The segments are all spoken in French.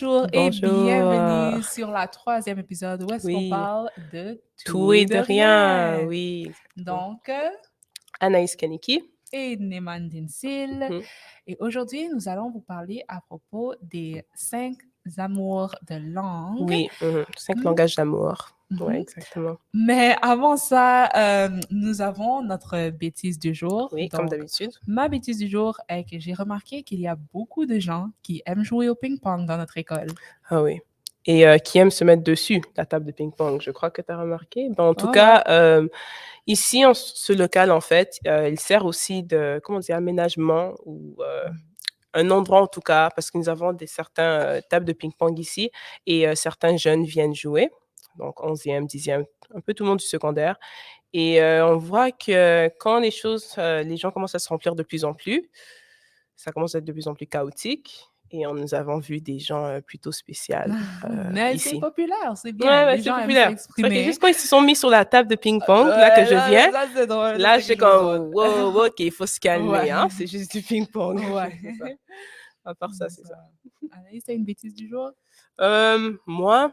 Bonjour et Bonjour. bienvenue sur la troisième épisode où est-ce qu'on Oui, parle de tout tout et et de de rien. rien. Oui, exactement. Donc, Anaïs Kaniki. et Neman Dinsil. Mhm. Et aujourd'hui, nous allons vous parler à propos des 5 amours de langue. Oui, 5 Hmm, langages d'amour. Ouais, mhm. exactement. Mais avant ça, nous avons notre bêtise du jour. Oui, comme Donc, d'habitude. ma bêtise du jour est que j'ai remarqué qu'il y a beaucoup de gens qui aiment jouer au ping-pong dans notre école. Ah oui. Et qui aime se mettre dessus, la table de ping-pong. Je crois que tu as remarqué. Ben, en tout Ah ouais. cas, ici, ce local, en fait, il sert aussi de, comment dire, aménagement ou un endroit, en tout cas, parce que nous avons certains tables de ping-pong ici et certains jeunes viennent jouer. Donc, 11e, 10e, un peu tout le monde du secondaire. Et on voit que quand les gens commencent à se remplir de plus en plus, ça commence à être de plus en plus chaotique. Et nous avons vu des gens plutôt spéciaux Mais c'est ici. populaire, c'est bien. Ouais, ouais, Les c'est gens aiment populaire. C'est vrai que s'exprimer. juste quand ils se sont mis sur la table de ping-pong, là que Ouais, je viens, là, c'est drôle, ça là, c'est je suis quelque chose d'autre. comme, wow, wow, OK, il faut se calmer, hein, Ouais, c'est juste du ping-pong. ouais. C'est ça. À part ça, C'est c'est ça. ça. Anaïs, t'as une bêtise du jour? Moi,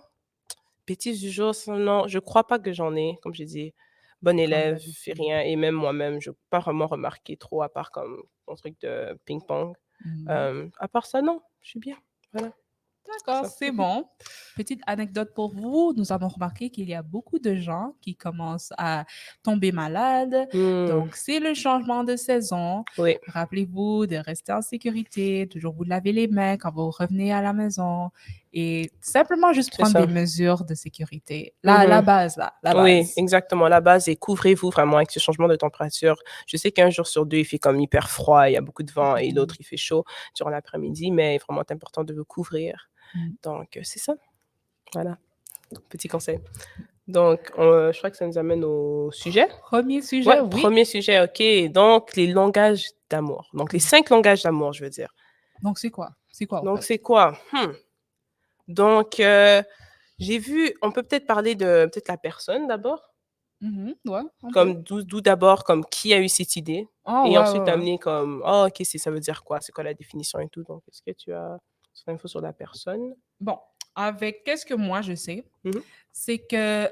bêtise du jour, non, je crois pas que j'en ai, comme j'ai dit. Bonne Comme élève, fais d'habitude. rien. Et même moi-même, je n'ai pas vraiment remarqué trop, à part comme mon truc de ping-pong. Mhm. À part ça, non, je suis bien. Voilà, c'est D'accord, ça. c'est bon. Petite anecdote pour vous, nous avons remarqué qu'il y a beaucoup de gens qui commencent à tomber malades. Hmm, Donc, c'est le changement de saison. oui, Rappelez-vous de rester en sécurité, toujours vous laver les mains quand vous revenez à la maison et simplement juste c'est prendre des ça. mesures de sécurité. La Mhm. base, là, la Oui, base. exactement. La base est couvrez-vous vraiment avec ce changement de température. Je sais qu'un jour sur deux, il fait comme hyper froid, il y a beaucoup de vent, et l'autre, Mhm. il fait chaud durant l'après-midi, mais il est vraiment important de vous couvrir. Mhm. Donc, c'est ça. Voilà, petit conseil. Donc, je crois que ça nous amène au sujet. Premier Ouais, sujet, oui. premier sujet, OK. Donc, les langages d'amour. Donc, les 5 langages d'amour, je veux dire. Donc, c'est quoi? C'est quoi, en Donc, fait? c'est quoi? Donc, j'ai vu, on peut peut-être parler de peut-être la personne d'abord. Mhm. Ouais, on peut. Comme d'où d'abord, comme qui a eu cette idée. Oh, Et ouais, ouais, ensuite, ouais. amener comme, oh, OK, ça veut dire quoi? C'est quoi la définition et tout. Donc, est-ce que tu as cette info sur la personne? Bon, avec qu'est-ce que moi je sais, Mhm. c'est que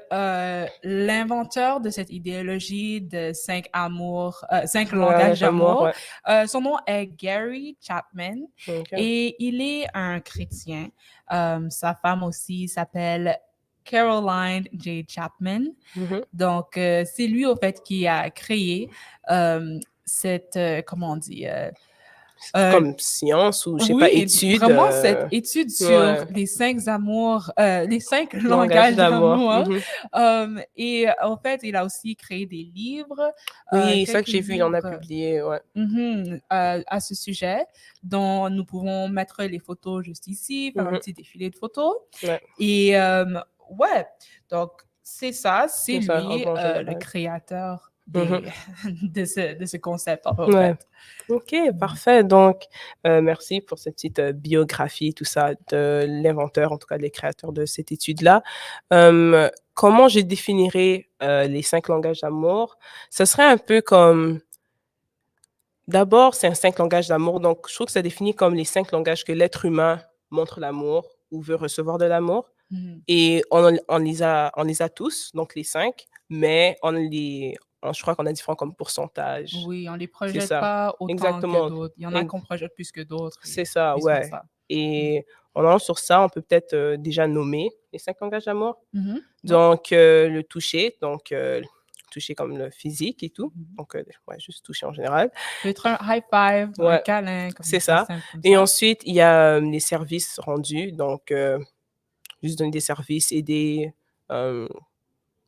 l'inventeur de cette idéologie de 5 langages Langage d'amour, d'amour, ouais. son nom est Gary Chapman OK. et il est un chrétien. Sa femme aussi s'appelle Caroline J. Chapman. Mhm. Donc, c'est lui, au fait, qui a créé cette, comment on dit, euh, Comme science ou, je sais pas, oui, étude. vraiment cette étude sur Ouais. les 5 langages Langage d'amour. d'amour. Mhm. Et en fait, il a aussi créé des livres, Oui, ça que quelques j'ai vu, il en a livres publié, ouais. à ce sujet, dont nous pouvons mettre les photos juste ici, faire un Mhm. petit défilé de photos. Ouais, Et ouais, donc c'est ça, c'est c'est ça, lui, en le général. créateur Mhm. de ce concept, en Ouais. fait. OK, parfait. Donc, merci pour cette petite biographie, tout ça, de l'inventeur, en tout cas, des créateurs de cette étude-là. Comment je définirais les 5 langages d'amour? Ce serait un peu comme, d'abord, c'est un 5 langages d'amour, donc je trouve que ça définit comme les 5 langages que l'être humain montre l'amour ou veut recevoir de l'amour. Mhm. Et on les a tous, donc les 5, mais je crois qu'on a différents comme pourcentage. Oui, on ne les C'est projette ça. pas autant que Exactement. d'autres. Il y en a Ex- qu'on projette plus que d'autres C'est et ça, ouais. vice-versa. Et en allant sur ça, on peut peut-être déjà nommer les 5 langages d'amour. Mhm. Ouais. Donc, le toucher, donc toucher comme le physique et tout. Mhm. Donc, ouais, juste toucher en général. Peut-être un high five, un Ouais, câlin, comme c'est des choses ça. simples comme Et ça. ensuite, il y a les services rendus. Donc, juste donner des services, aider. euh,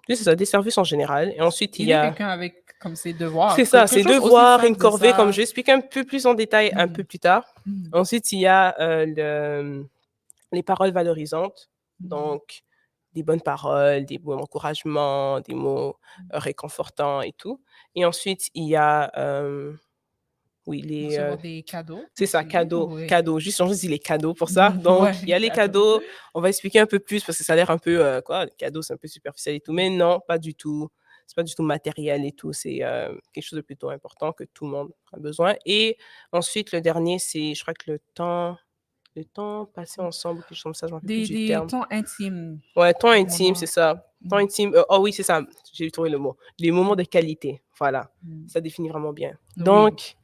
oui, c'est ça, des services en général. Et ensuite, il y Aider a, quelqu'un avec comme ses c'est devoirs. ça, Quelque c'est chose aussi devoirs, une simple de corvée, comme je ça. vais expliquer un peu plus en détail un peu Mhm. plus tard. Mhm. Ensuite, il y a les paroles valorisantes. Mhm. Donc, des bonnes paroles, des mots d'encouragement, des mots réconfortants et tout. Et ensuite, il y a, oui, Recevoir des cadeaux c'est ça, aussi. cadeaux, Oui. cadeaux. Juste, on juste dit les cadeaux pour ça. Donc, il y Ouais, a les cadeaux. cadeaux. On va expliquer un peu plus parce que ça a l'air un peu, quoi, les cadeaux, c'est un peu superficiel et tout. Mais non, pas du tout. C'est pas du tout matériel et tout. C'est quelque chose de plutôt important que tout le monde a besoin. Et ensuite, le dernier, c'est, je crois que Le temps passé ensemble, quelque chose comme ça, je me rappelle plus du Des terme. temps intimes, Ouais, temps des intime, c'est moments. ça. Temps Mmh. intime, oh oui, c'est ça, j'ai trouvé le mot. Les moments Mmh. de qualité, voilà, Mmh. ça définit vraiment bien. Oui. Donc,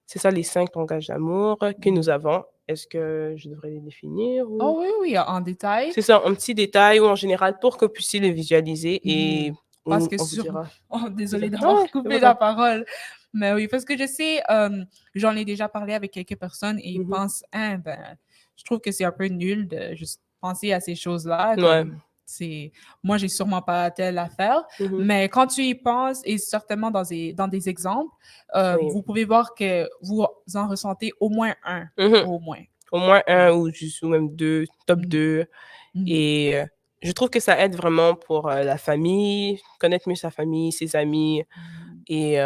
c'est ça les 5 langages d'amour que nous Mmh. avons. Est-ce que je devrais les définir ou? Oh oui, oui, en détail. C'est ça, un petit détail ou en général pour que vous puissiez les visualiser et Mmh. Parce que on vous sur dira. oh C'est ça. désolée d'avoir Ouais, c'est coupé pas la grave. parole. Mais oui, parce que je sais, j'en ai déjà parlé avec quelques personnes et ils Mmh mh. pensent: «Hein, ben, je trouve que c'est un peu nul de juste penser à ces choses-là, Ouais. comme c'est moi, j'ai sûrement pas telle affaire». Mmh mh. Mais quand tu y penses et certainement dans des exemples, Oui. vous pouvez voir que vous en ressentez au moins un, Mmh mh. au moins. Au moins Mmh. un ou juste ou même 2, top Mmh. 2. Mmh. Et je trouve que ça aide vraiment pour, la famille, connaître mieux sa famille, ses amis Mmh. et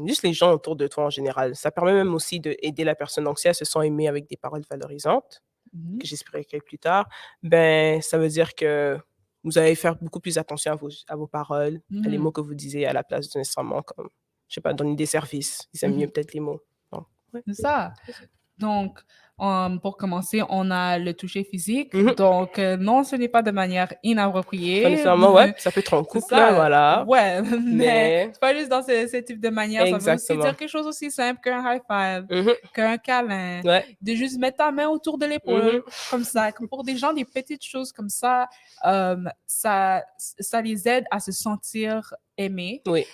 juste les gens autour de toi en général. Ça permet même aussi d'aider la personne. Donc si elle se sent aimée avec des paroles valorisantes, Mmh. que j'expliquerai plus tard, ben, ça veut dire que vous allez faire beaucoup plus attention à vos paroles, à les Mmh. mots que vous disiez à la place de nécessairement comme, je sais pas, donner des services. Ils aiment mieux Mmh. peut-être les mots. Donc ouais, C'est ça. c'est ça. Donc, pour commencer, on a le toucher physique. Mmh mh. Donc, non, ce n'est pas de manière Pas inappropriée. nécessairement, ouais, ça peut être en C'est couple, ça, voilà, ouais, mais mais c'est pas juste dans ce type de manière. Ça veut aussi dire exactement. quelque chose aussi simple qu'un high five, Mmh mh. qu'un câlin, Ouais. de juste mettre ta main autour de Mmh l'épaule, mh. comme ça. Pour des gens, des petites choses comme ça, ça les aide à se sentir aimés. Oui.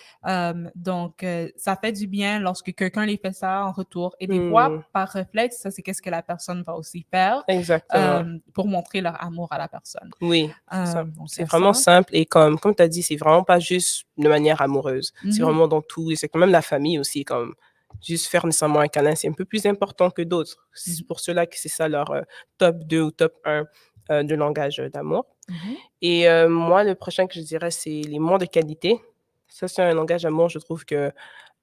Donc, ça fait du bien lorsque quelqu'un les fait ça en retour. Et des fois, Mmh. par réflexe, ça, c'est qu'est-ce que la personne va aussi faire Exactement. pour montrer leur amour à la personne. Oui, c'est ça. Donc, il y C'est a vraiment ça. simple et comme tu as dit, c'est vraiment pas juste de manière amoureuse. C'est Mhm, vraiment dans tout et c'est quand même la famille aussi, comme juste faire nécessairement un câlin, c'est un peu plus important que d'autres. C'est mhm, pour cela que c'est ça leur, top 2 ou top 1 de langage, d'amour mhm, et moi, le prochain que je dirais, c'est les moments de qualité. Ça, c'est un langage d'amour, je trouve que,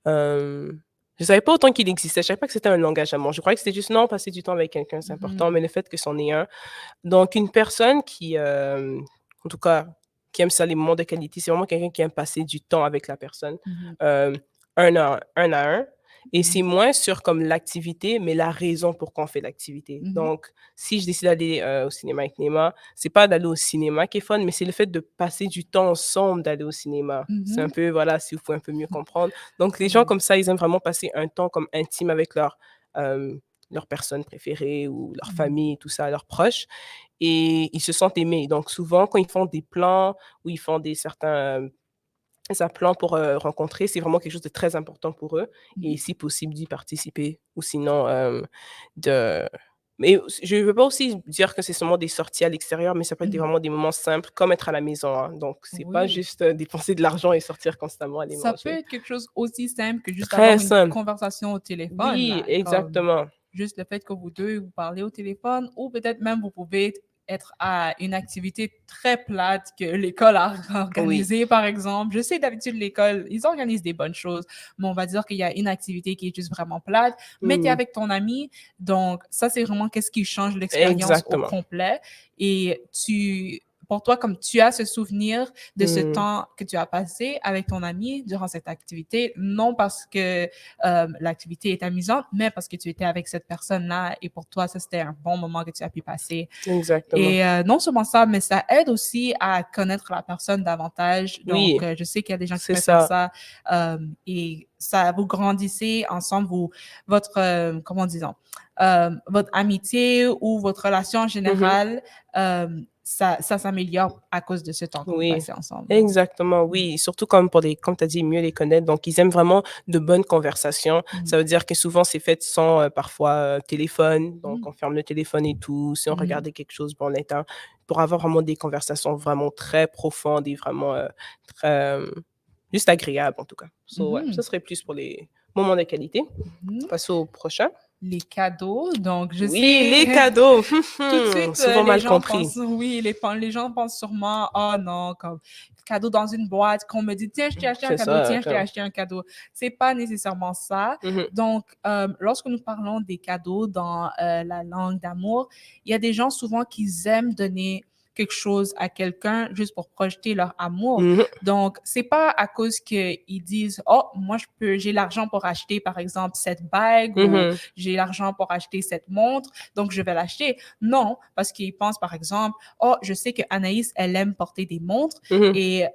hem, je savais pas autant qu'il existait. Je savais pas que c'était un langage d'amour. Je croyais que c'était juste: «Non, passer du temps avec quelqu'un, c'est important», mhm, mais le fait que c'en est un donc une personne qui, en tout cas, qui aime ça, les moments de qualité, c'est vraiment quelqu'un qui aime passer du temps avec la personne, mhm, hem, un à un et mhm, c'est moins sur comme l'activité, mais la raison pourquoi on fait l'activité. mhm, Donc si je décide d'aller, au cinéma avec Néma, c'est pas d'aller au cinéma qui est fun, mais c'est le fait de passer du temps ensemble d'aller au cinéma. C'est un mhm. peu voilà, si vous pouvez un peu mieux comprendre. Donc les gens Oui. comme ça, ils aiment vraiment passer un temps comme intime avec hem, leur personne préférée ou leur Mhm, famille et tout ça, leurs proches et ils se sentent aimés. Donc souvent, quand ils font des plans ou ils font certains plans pour, rencontrer, c'est vraiment quelque chose de très important pour eux et mhm, si possible d'y participer ou sinon, de mais je ne veux pas aussi dire que c'est seulement des sorties à l'extérieur, mais ça peut être mhm. vraiment des moments simples comme être à la maison, hein. Donc c'est pas Oui. juste, dépenser de l'argent et sortir constamment aller Ça peut manger. être quelque chose aussi simple que juste avoir Très une simple. conversation au téléphone, Oui, là, comme exactement. juste le fait que vous 2 vous parlez au téléphone ou peut-être même vous pouvez être à une activité très plate que l'école a Oui. organisée, par exemple. Je sais d'habitude l'école, ils organisent des bonnes choses, mais on va dire qu'il y a une activité qui est juste vraiment plate, mais tu es Mmh. avec ton ami, donc ça, c'est vraiment qu'est-ce qui change l'expérience au Exactement. complet et pour toi, comme tu as ce souvenir de ce Mmh. temps que tu as passé avec ton ami durant cette activité, non parce que l'activité est amusante, mais parce que tu étais avec cette personne-là et pour toi, ça, c'était un bon moment que tu as pu passer. Exactement. Et non seulement ça, mais ça aide aussi à connaître la personne davantage. Donc, Oui, je sais qu'il y a des gens qui c'est préfèrent ça. ça et ça, vous grandissez ensemble, votre, comment disons, votre amitié ou votre relation en Mmh mh. général, ça s'améliore à cause de ce temps que vous Oui, passez ensemble. Donc, exactement, mmh, oui, surtout comme tu as dit, mieux les connaître, donc ils aiment vraiment de bonnes conversations. mmh, Ça veut dire que souvent c'est fait sans, parfois, téléphone, donc mmh, on ferme le téléphone et tout. Si on mmh, regardait quelque chose, bon, on éteint pour avoir vraiment des conversations vraiment très profondes et vraiment, très, juste agréables en tout cas. So ouais, mmh, ça serait plus pour les moments de qualité. mmh. Passer au prochain. Les cadeaux, donc je Oui, sais les cadeaux, tout de suite, souvent les mal gens compris. pensent oui, les gens pensent sûrement: «Oh non, comme cadeau dans une boîte», qu'on me dit: «Tiens, je t'ai acheté un C'est cadeau, ça, tiens, je t'ai comme acheté un cadeau». C'est pas nécessairement ça. mmh mh. Donc, lorsque nous parlons des cadeaux dans, la langue d'amour, il y a des gens souvent qui aiment donner quelque chose à quelqu'un juste pour projeter leur amour. Mhm. Donc, c'est pas à cause qu'ils disent, oh, moi, j'ai l'argent pour acheter, par exemple, cette bague ou Mhm. j'ai l'argent pour acheter cette montre, donc je vais l'acheter. Non, parce qu'ils pensent, par exemple, oh, je sais que Anaïs, elle aime porter des montres Mhm. et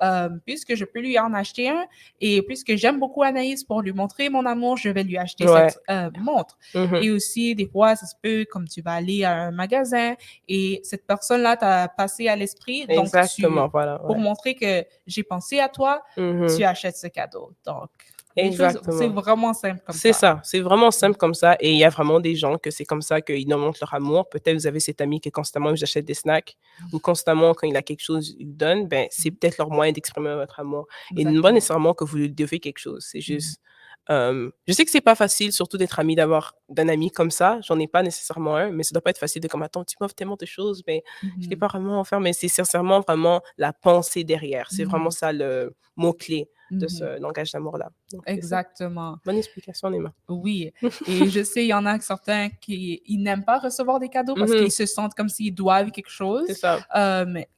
puisque je peux lui en acheter un et puisque j'aime beaucoup Anaïs pour lui montrer mon amour, je vais lui acheter Ouais. cette montre. Mhm. Et aussi, des fois, ça se peut, comme tu vas aller à un magasin et cette personne-là t'a passé à l'esprit, donc Exactement, voilà, pour ouais. montrer que j'ai pensé à toi, Mhm. tu achètes ce cadeau. Donc, des choses, c'est Exactement. vraiment simple comme C'est ça. ça, c'est vraiment simple comme ça et il y a vraiment des gens que c'est comme ça qu'ils nous montrent leur amour. Peut-être vous avez cet ami qui constamment vous achète des snacks ou constamment quand il a quelque chose, il donne, ben, c'est peut-être leur moyen d'exprimer votre amour et non pas Exactement. nécessairement que vous lui devez quelque chose. C'est juste, je sais que c'est pas facile, surtout d'être ami, d'un ami comme ça. J'en ai pas nécessairement un, mais ça doit pas être facile de comme: «Attends, tu m'offres tellement de choses, mais je t'ai Mhm. pas vraiment offert», mais c'est sincèrement vraiment la pensée derrière. C'est vraiment Mhm. ça le mot-clé de Mhm. ce langage d'amour-là. Donc c'est ça. Exactement. Bonne explication, Nima. Oui, et je sais, il y en a certains qui ils n'aiment pas recevoir des cadeaux parce Mhm. qu'ils se sentent comme s'ils doivent quelque chose. C'est ça.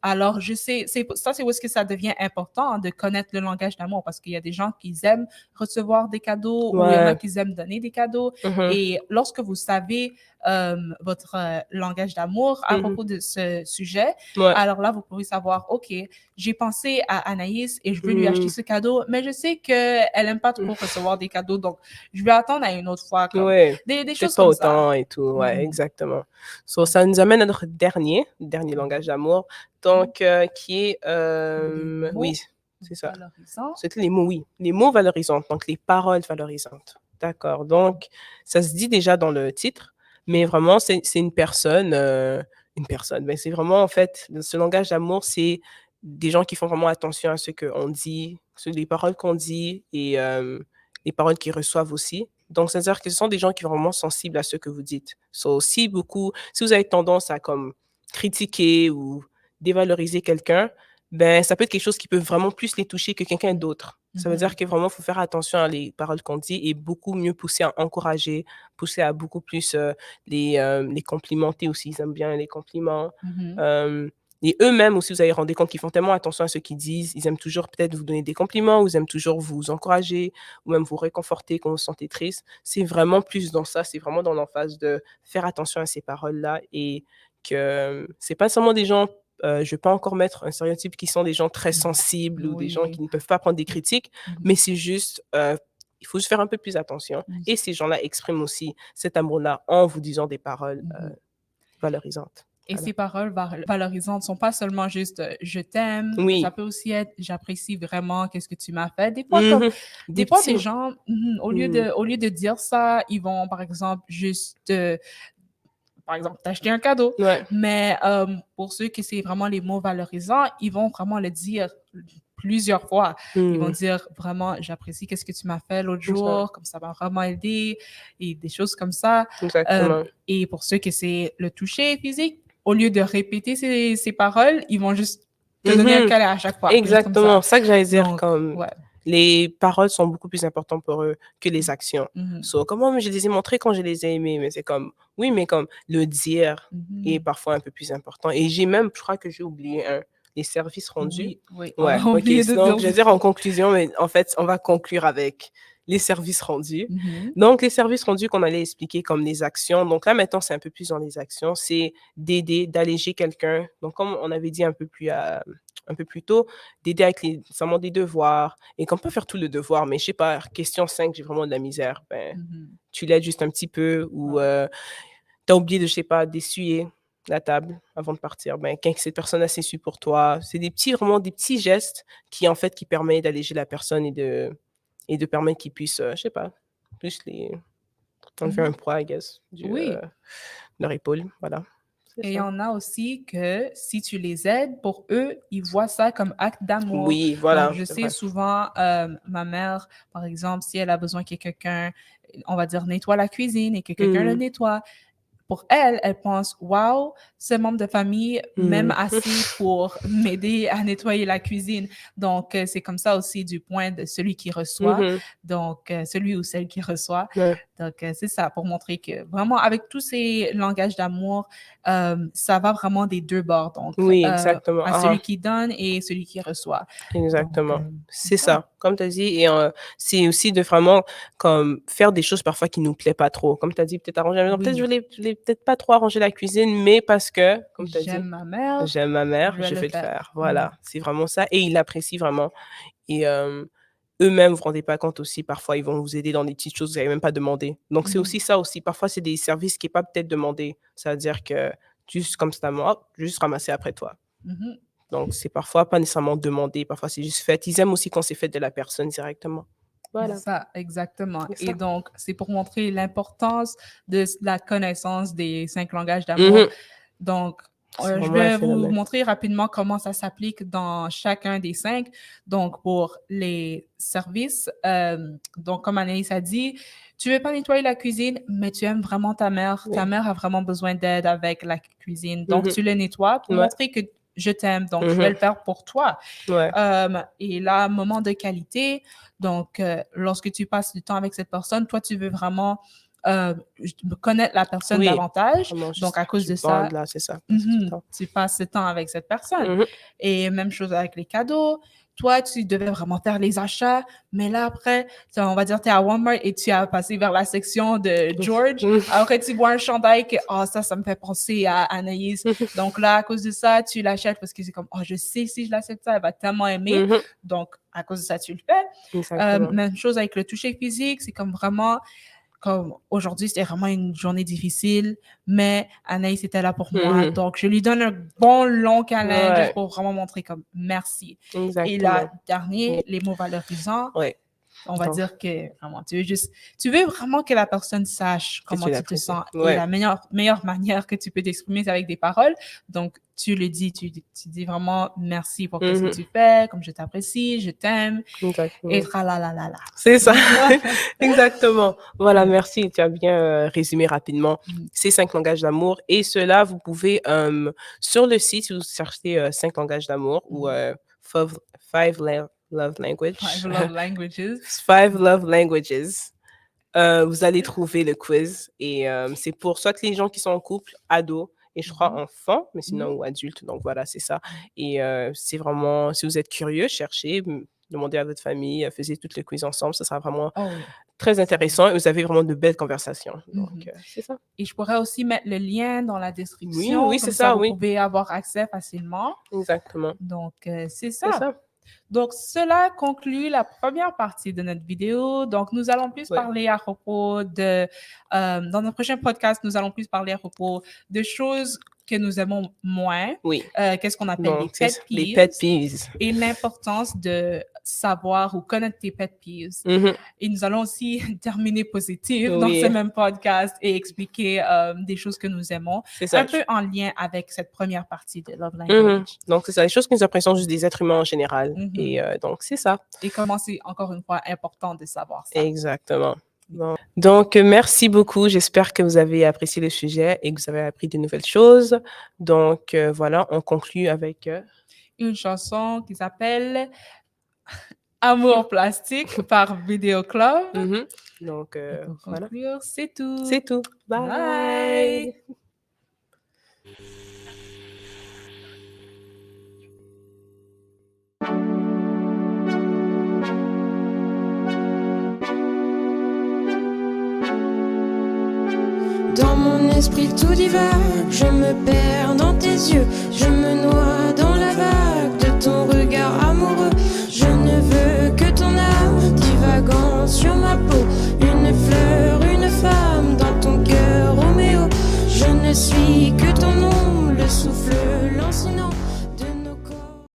Alors, je sais, c'est où est-ce que ça devient important hein, de connaître le langage d'amour parce qu'il y a des gens qui aiment recevoir des cadeaux ou il y en a Ouais. qui aiment donner des cadeaux. Mhm. Et lorsque vous savez votre langage d'amour à Mhm. propos de ce sujet, Ouais. alors là, vous pouvez savoir, OK, j'ai pensé à Anaïs et je veux lui acheter Mhm. ce cadeau, mais je sais qu'elle n'aime pas trop recevoir des cadeaux, donc je vais attendre à une autre fois, comme Ouais. des Peut-être choses pas comme ça. autant et tout. Ouais, Mhm. exactement. So, ça nous amène à notre dernier langage d'amour, donc qui est, Les mots oui, c'est ça. valorisants. C'était les mots, oui. Les mots valorisants, donc les paroles valorisantes. D'accord. Donc, ça se dit déjà dans le titre, mais vraiment, c'est une personne. Ben, c'est vraiment, en fait, ce langage d'amour, c'est des gens qui font vraiment attention à ce qu'on dit, les paroles qu'on dit et les paroles qu'ils reçoivent aussi. Donc, c'est-à-dire que ce sont des gens qui sont vraiment sensibles à ce que vous dites. So, si vous avez tendance à comme critiquer ou dévaloriser quelqu'un, ben, ça peut être quelque chose qui peut vraiment plus les toucher que quelqu'un d'autre. Ça veut dire que vraiment, il faut faire attention à les paroles qu'on dit et beaucoup mieux pousser à encourager, pousser à beaucoup plus les complimenter aussi. Ils aiment bien les compliments. Mhm. Euh, et eux-mêmes aussi, vous allez rendre compte qu'ils font tellement attention à ce qu'ils disent. Ils aiment toujours peut-être vous donner des compliments, ou ils aiment toujours vous encourager, ou même vous réconforter quand vous vous sentez triste. C'est vraiment plus dans ça, c'est vraiment dans l'emphase de faire attention à ces paroles-là et que c'est pas seulement des gens je ne vais pas encore mettre un stéréotype qui sont des gens très sensibles ou des gens Oui. qui ne peuvent pas prendre des critiques, mais c'est juste, il faut se faire un peu plus attention. Et ces gens-là expriment aussi cet amour-là en vous disant des paroles valorisantes. Et Voilà. ces paroles valorisantes sont pas seulement juste je t'aime, ça Oui. peut aussi être j'apprécie vraiment qu'est-ce que tu m'as fait. Des fois, Mhm. Des petits des mots. gens, Mhm. au lieu de dire ça, ils vont, par exemple, juste par exemple, t'acheter un cadeau. Ouais. Mais pour ceux qui c'est vraiment les mots valorisants, ils vont vraiment le dire plusieurs fois. Ils vont Mhm. dire vraiment, j'apprécie qu'est-ce que tu m'as fait l'autre C'est ça. jour, comme ça m'a vraiment aidé, et des choses comme ça. Exactement. Et pour ceux que c'est le toucher physique, au lieu de répéter ces paroles, ils vont juste te donner un Mhm. câlin à chaque fois, juste comme Exactement. ça. Ça que j'allais dire, Donc, comme ouais. les paroles sont beaucoup plus importantes pour eux que les actions. Mhm. So, comment je les ai montrées quand je les ai aimées, mais c'est comme, oui, mais comme le dire est Mhm. parfois un peu plus important. Et j'ai même, je crois que j'ai oublié un, les services rendus. Oui, oui, on Ouais, a ok. oublié de Donc, dire. je vais dire en conclusion, mais en fait, on va conclure avec les services rendus. Mhm. Donc, les services rendus qu'on allait expliquer comme les actions. Donc là, maintenant, c'est un peu plus dans les actions. C'est d'aider, d'alléger quelqu'un. Donc, comme on avait dit un peu plus tôt, d'aider avec seulement des devoirs. Et qu'on peut faire tout le devoir, mais je sais pas, question 5 j'ai vraiment de la misère. Ben, Mhm. tu l'aides juste un petit peu ou Ouais. tu as oublié de, je sais pas, d'essuyer la table avant de partir. Ben, quand cette personne a s'essuie pour toi, c'est vraiment des petits gestes qui, en fait, qui permettent d'alléger la personne et de permettre qu'ils puissent, je sais pas, plus enlever un Mhm. poids, I guess, Oui. de leur épaule. Voilà. C'est Et il y ça. en a aussi que si tu les aides, pour eux, ils voient ça comme acte d'amour. Oui, Donc, voilà, je c'est sais vrai. souvent, ma mère, par exemple, si elle a besoin que quelqu'un, on va dire, nettoie la cuisine et que quelqu'un le Mhm. nettoie, pour elle, elle pense, wow, ce membre de famille m'aime Mhm. assez pour m'aider à nettoyer la cuisine. Donc, c'est comme ça aussi du point de celui qui reçoit, Mhm. donc celui ou celle qui reçoit. Ouais. Donc, c'est ça, pour montrer que vraiment, avec tous ces langages d'amour, ça va vraiment des deux bords. Donc, Oui, exactement. à celui qui donne et celui qui reçoit. Donc, Exactement. c'est C'est ça. ça, comme tu as dit. Et c'est aussi de vraiment comme faire des choses parfois qui nous plaît pas trop. Comme tu as dit, peut-être arranger la maison. Peut-être Oui, je voulais peut-être pas trop arranger la cuisine, mais parce que, comme tu as dit, j'aime ma mère, j'aime ma mère, je vais je le vais le faire. faire. Voilà, c'est vraiment ça. Et ils l'apprécient vraiment. Et eux-mêmes, vous vous rendez pas compte aussi, parfois, ils vont vous aider dans des petites choses que vous n'avez même pas demandé. Donc, c'est Mhm, aussi ça aussi. Parfois, c'est des services qui n'est pas peut-être demandé. Ça veut dire que juste comme ça, hop, juste ramasser après toi. mhm. Donc, c'est parfois pas nécessairement demandé, parfois c'est juste fait. Ils aiment aussi quand c'est fait de la personne directement. Voilà, Ça, exactement. c'est Et ça. donc, c'est pour montrer l'importance de la connaissance des 5 langages d'amour. Mhm. Donc, C'est je vraiment un vais vous phénomène. montrer rapidement comment ça s'applique dans chacun des 5. Donc, pour les services, donc comme Anaïs a dit, tu veux pas nettoyer la cuisine, mais tu aimes vraiment ta mère. Ta Oui. mère a vraiment besoin d'aide avec la cuisine. Donc, Mhm. tu le nettoies pour Ouais. montrer que je t'aime. Donc, je vais Mhm. le faire pour toi. Ouais. Et là, moment de qualité. Donc, lorsque tu passes du temps avec cette personne, toi, tu veux vraiment connaître la personne Oui. davantage. Vraiment, Donc, juste à cause du de bond, ça, là, c'est ça. Passer du temps. tu passes ce temps avec cette personne. Mhm. Et même chose avec les cadeaux. Toi, tu devais vraiment faire les achats, mais là, après, on va dire, tu es à Walmart et tu as passé vers la section de George. Mhm. Après, tu vois un chandail que, oh, ça me fait penser à Anaïs. Donc là, à cause de ça, tu l'achètes parce que c'est comme, oh, je sais, si je l'achète ça, elle va tellement aimer. Mhm. Donc, à cause de ça, tu le fais. Exactement. Même chose avec le toucher physique, c'est comme vraiment, comme aujourd'hui, c'était vraiment une journée difficile, mais Anaïs était là pour moi. Mhm. Donc, je lui donne un bon long câlin juste Ouais, pour vraiment montrer comme merci. Et là, exactement. dernier, Oui. les mots valorisants. Ouais. On va Donc, dire que vraiment, tu veux vraiment que la personne sache que comment tu tu te l'apprécies. sens. Et Ouais. la meilleure manière que tu peux t'exprimer, c'est avec des paroles. Donc, tu le dis, tu dis vraiment merci pour ce que Mhm. tu fais, comme je t'apprécie, je t'aime, et Exactement. tralalalala. C'est ça, exactement. Voilà, Ouais. merci. Tu as bien résumé rapidement Mhm. ces 5 langages d'amour. Et cela, vous pouvez, sur le site, si vous cherchez 5 langages d'amour ou Mhm. love language, 5 love languages. 5 love languages, vous allez trouver le quiz. Et c'est pour soit les gens qui sont en couple, ados, et je crois Mhm. enfants, mais sinon, Mhm. ou adultes. Donc voilà, c'est ça. Et c'est vraiment, si vous êtes curieux, cherchez, demandez à votre famille, faisiez toutes les quiz ensemble. Ça sera vraiment Oh oui. très intéressant et vous avez vraiment de belles conversations. Donc, Mhm. c'est ça. Et je pourrais aussi mettre le lien dans la Oui, description, oui, c'est comme ça ça, vous oui. pouvez avoir accès facilement. Exactement. Donc, c'est C'est ça. ça. Donc, cela conclut la première partie de notre vidéo. Donc, nous allons plus Ouais. parler à propos de, dans notre prochain podcast, nous allons plus parler à propos de choses que nous aimons moins, Oui. qu'est-ce qu'on appelle les Donc, c'est pet ça. Les peeves pet peeves. et l'importance de savoir ou connaître tes pet peeves. Mhm. Et nous allons aussi terminer positif dans ce Oui, même podcast et expliquer des choses que nous aimons, c'est ça. un peu en lien avec cette première partie de Love Mhm. Language. Donc, c'est ça. Les choses qui nous impressionnent juste des êtres humains en général. Mhm. Et donc, c'est ça. Et comment c'est, encore une fois, important de savoir ça. Exactement. Donc, merci beaucoup. J'espère que vous avez apprécié le sujet et que vous avez appris de nouvelles choses. Donc, voilà, on conclut avec... Une chanson qui s'appelle Amour plastique par Video Club. Mhm. Donc, Et pour voilà. conclure, c'est tout. C'est tout. Bye. Bye. Dans mon esprit tout divague, je me perds dans tes yeux, je me noie dans la vague de ton regard amoureux. Je ne veux que ton âme divagant sur ma peau, une fleur, une femme dans ton cœur, Roméo. Je ne suis que ton nom, le souffle lancinant